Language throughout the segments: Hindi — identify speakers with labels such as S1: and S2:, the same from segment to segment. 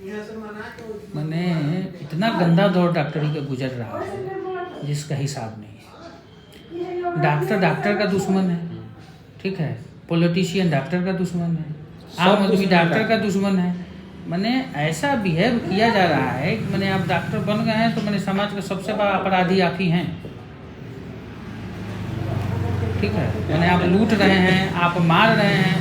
S1: मैंने इतना गंदा दौर डॉक्टरी का गुजर रहा है जिसका हिसाब नहीं है। डॉक्टर का दुश्मन है, ठीक है, पॉलिटिशियन डॉक्टर का दुश्मन है, आम आदमी डॉक्टर का दुश्मन है। मैंने ऐसा बिहेव किया जा रहा है कि मैंने आप डॉक्टर बन गए हैं तो मैंने समाज का सबसे बड़ा अपराधी आप ही हैं, ठीक है। मैंने आप लूट रहे हैं, आप मार रहे हैं,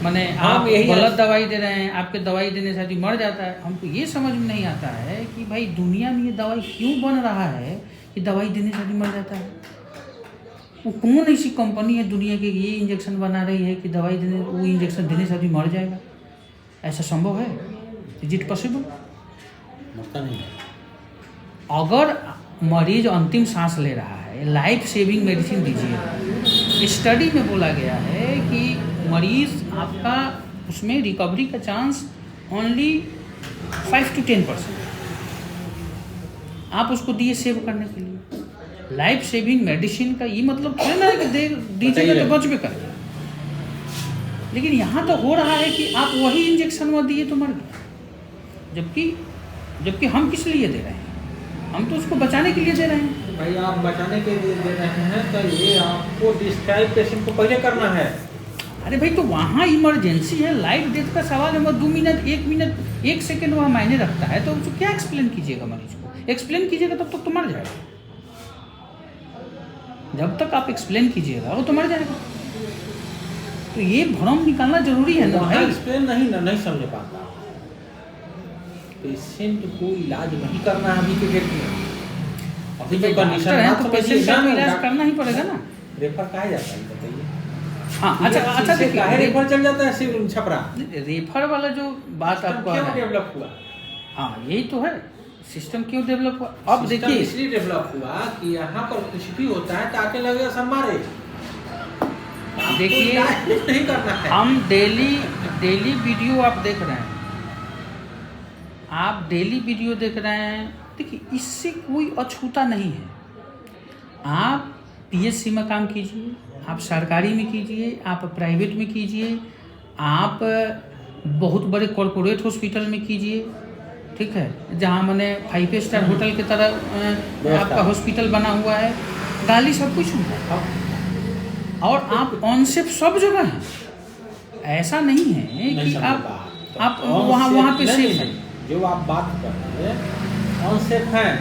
S1: मैंने आप गलत दवाई दे रहे हैं, आपके दवाई देने से आदमी मर जाता है। हमको ये समझ में नहीं आता है कि भाई दुनिया में ये दवाई क्यों बन रहा है कि दवाई देने से आदमी मर जाता है। वो कौन ऐसी कंपनी है दुनिया की ये इंजेक्शन बना रही है कि दवाई देने वो इंजेक्शन देने से आदमी मर जाएगा? ऐसा संभव है? Is it possible?
S2: मरता नहीं।
S1: अगर मरीज अंतिम सांस ले रहा है, लाइफ सेविंग मेडिसिन दीजिए। स्टडी में बोला गया है कि मरीज आपका उसमें रिकवरी का चांस ओनली 5 to 10%। आप उसको दिए सेव करने के लिए। लाइफ सेविंग मेडिसिन का ये मतलब थोड़ा ना है कि दे दीजिएगा तो बच भी करेगा। लेकिन यहाँ तो हो रहा है कि आप वही इंजेक्शन में दिए तो मर गया, जबकि हम किस लिए दे रहे हैं? हम तो उसको बचाने के लिए दे रहे हैं।
S2: भाई आप बचाने के लिए दे रहे हैं तो ये आपको डिस्क्राइब पेशेंट को पहले करना है।
S1: अरे भाई तो वहाँ इमरजेंसी है, लाइफ डेथ का सवाल है। 2 मिनट 1 मिनट 1 सेकेंड वहाँ मायने रखता है, तो उसको क्या एक्सप्लेन कीजिएगा? मरीज को एक्सप्लेन कीजिएगा तब तक तो मर जाएगा। जब तक आप एक्सप्लेन कीजिएगा वो तो मर जाएगा। तो ये भ्रम निकालना जरूरी है ना भाई।
S2: एक्सप्लेन नहीं समझ पाता। पेशेंट को इलाज नहीं करना है अभी के डेट में। अभी जो कंडीशन है तो पेशेंट का
S1: इलाज करना ही पड़ेगा ना।
S2: रेफर कहा जाता है बताइए?
S1: हाँ अच्छा देखिए,
S2: रेफर चल जाता है सिर्फ छपरा।
S1: रेफर वाला जो बात आपको
S2: क्यों डेवलप हुआ?
S1: हाँ यही तो है, सिस्टम क्यों डेवलप हुआ। अब देखिए
S2: इसलिए डेवलप हुआ कि यहाँ पर कुछ भी होता है ताकि लगेगा सब मारे।
S1: देखिए
S2: नहीं करना है।
S1: हम डेली वीडियो आप देख रहे हैं, आप डेली वीडियो देख रहे हैं। देखिए इससे कोई अछूता नहीं है। आप पीएचसी में काम कीजिए, आप सरकारी में कीजिए, आप प्राइवेट में कीजिए, आप बहुत बड़े कॉरपोरेट हॉस्पिटल में कीजिए, ठीक है, जहाँ मैंने 5 स्टार होटल की तरह आपका हॉस्पिटल बना हुआ है। गाली सब कुछ होता है और आप ऑन सेफ सब जगह हैं। ऐसा नहीं है कि आप वहाँ पे सेफ हैं।
S2: जो आप बात कर रहे हैं ऑन सेफ हैं,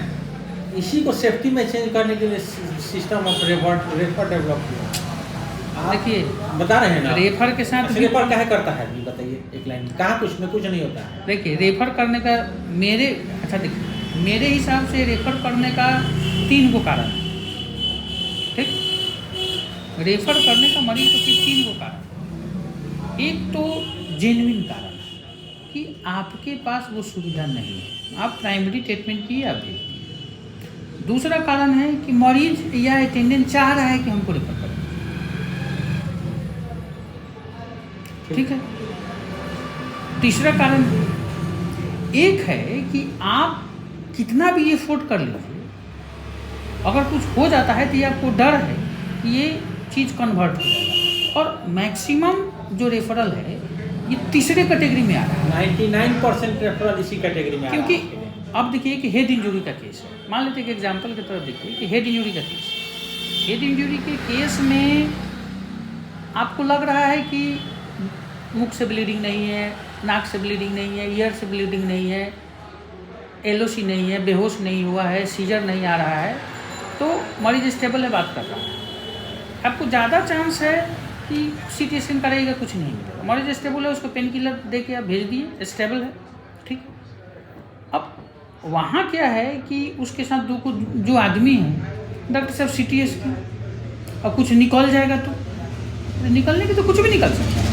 S2: इसी को सेफ्टी में चेंज करने के लिए सिस्टम ऑफ रेफर डेवलप हुआ।
S1: देखिए
S2: बता रहे हैं ना,
S1: रेफर के साथ
S2: रेफर क्या करता है बताइए एक लाइन में। कहाँ कुछ नहीं होता है।
S1: देखिए रेफर करने का देखिए मेरे हिसाब से रेफर करने का 3 गो कारण है, ठीक। रेफर करने का मरीज को 3 गो कारण। एक तो जेन्युइन कारण कि आपके पास वो सुविधा नहीं है, आप प्राइमरी ट्रीटमेंट किए, आप भेज दिए। दूसरा कारण है कि मरीज या अटेंडेंट चाह रहा है कि हमको रेफर करें, ठीक है। तीसरा कारण एक है कि आप कितना भी एफोर्ट कर लीजिए, अगर कुछ हो जाता है तो ये आपको डर है कि ये चीज़ कन्वर्ट हो जाएगा। और मैक्सिमम जो रेफरल है ये तीसरे कैटेगरी में आ रहा है।
S2: 99% रेफरल इसी कैटेगरी में आ रहा है।
S1: क्योंकि अब देखिए कि हेड इंजरी का केस है, मान लेते हैं कि एग्जाम्पल की तरफ देखिए कि हेड इंजरी का केस। हेड इंजरी के केस में आपको लग रहा है कि मुख से ब्लीडिंग नहीं है, नाक से ब्लीडिंग नहीं है, ईयर से ब्लीडिंग नहीं है, एलओसी नहीं है, बेहोश नहीं हुआ है, सीजर नहीं आ रहा है, तो मरीज स्टेबल है, बात कर रहा है। आपको ज़्यादा चांस है कि सीटी स्कैन कराइएगा, कुछ नहीं मिलेगा। मरीज स्टेबल है, उसको पेन किलर दे के आप भेज दिए, स्टेबल है, ठीक। अब वहाँ क्या है कि उसके साथ जो आदमी है, डॉक्टर साहब सीटी स्कैन, अब कुछ निकल जाएगा तो निकलने की तो कुछ भी निकल सकता है।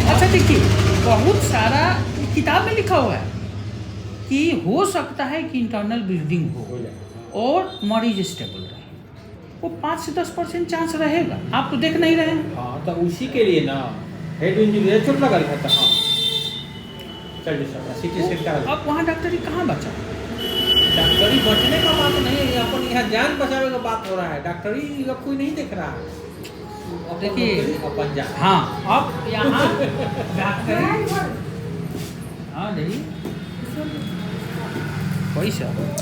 S1: अच्छा देखिए बहुत सारा किताब में लिखा हुआ है कि हो सकता है कि इंटरनल ब्लीडिंग हो और मरीज स्टेबल रहे, वो 5 से 10% चांस रहेगा। आप तो देख नहीं रहे हैं।
S2: हाँ तो उसी के लिए ना हेड इंजरी चोट लगा था। हाँ चलिए सर सीटी स्कैन करा।
S1: अब वहाँ डॉक्टरी कहाँ बचा?
S2: डॉक्टरी बचने का बात नहीं है, अपन यहाँ जान बचाने का बात हो रहा है। डॉक्टरी का कोई नहीं देख रहा है।
S1: देखिए
S2: अपन जा
S1: हाँ अब यहाँ डॉक्टरी हाँ देखिए पैसा